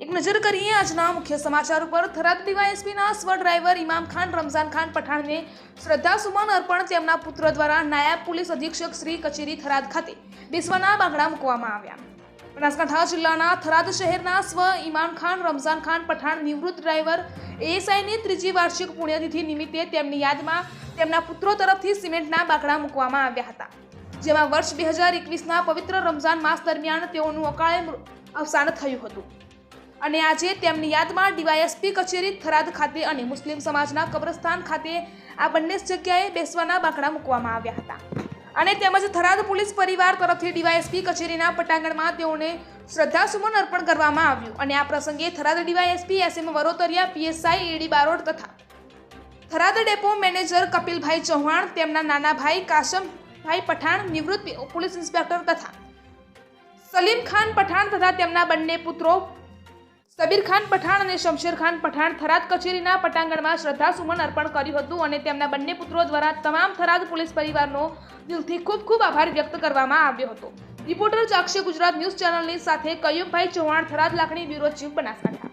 એક નજર કરીએ આજના મુખ્ય સમાચાર ઉપર। થરાદ ડીવાયએસપીના સ્વ ડ્રાઈવર ઇમામ ખાન રમઝાન ખાન પઠાણને શ્રદ્ધાસુમન અર્પણ તેમના પુત્ર દ્વારા નાયબ પોલીસ અધિક્ષક શ્રી કચેરી થરાદ ખાતે બેસવાના બાંગડા મૂકવામાં આવ્યા। બનાસકાંઠા જિલ્લાના થરાદ શહેરના સ્વ ઇમામ ખાન રમઝાન ખાન પઠાણ નિવૃત્ત ડ્રાઈવર એએસઆઈની ત્રીજી વાર્ષિક પુણ્યતિથિ નિમિત્તે તેમની યાદમાં તેમના પુત્રો તરફથી સિમેન્ટના બાંગડા મૂકવામાં આવ્યા હતા, જેમાં વર્ષ 2021ના પવિત્ર રમઝાન માસ દરમિયાન તેઓનું અકાળે અવસાન થયું હતું અને આજે તેમની યાદમાં ડીવાયએસપી કચેરી થરાદ ખાતે અને મુસ્લિમ સમાજના કબ્રસ્તાન ખાતે આ બંને જગ્યાએ બેસવાના બાંકડા મૂકવામાં આવ્યા હતા અને તેમજ થરાદ પોલીસ પરિવાર તરફથી ડીવાયએસપી કચેરીના પટાંગણમાં તેઓને શ્રદ્ધાસુમન અર્પણ કરવામાં આવ્યું અને આ પ્રસંગે થરાદ ડીવાયએસપી એસએમ વરોતરિયા, પીએસઆઈ એડી બારોટ તથા થરાદ ડેપો મેનેજર કપિલભાઈ ચૌહાણ, તેમના નાના ભાઈ કાશમભાઈ પઠાણ, નિવૃત્ત પોલીસ ઇન્સ્પેક્ટર તથા સલીમ ખાન પઠાણ તથા તેમના બંને પુત્રો સબીર ખાન પઠાણ અને શમશેર ખાન પઠાણ થરાદ કચેરીના પટાંગણમાં શ્રદ્ધાસુમન અર્પણ કર્યું હતું અને તેમના બંને પુત્રો દ્વારા તમામ થરાદ પોલીસ પરિવારનો દિલથી ખૂબ ખૂબ આભાર વ્યક્ત કરવામાં આવ્યો હતો। રિપોર્ટર ચાક્ષી ગુજરાત ન્યૂઝ ચેનલની સાથે કયુમભાઈ ચૌહાણ, થરાદ લાખણી બ્યુરો ચીફ, બનાસકાંઠા।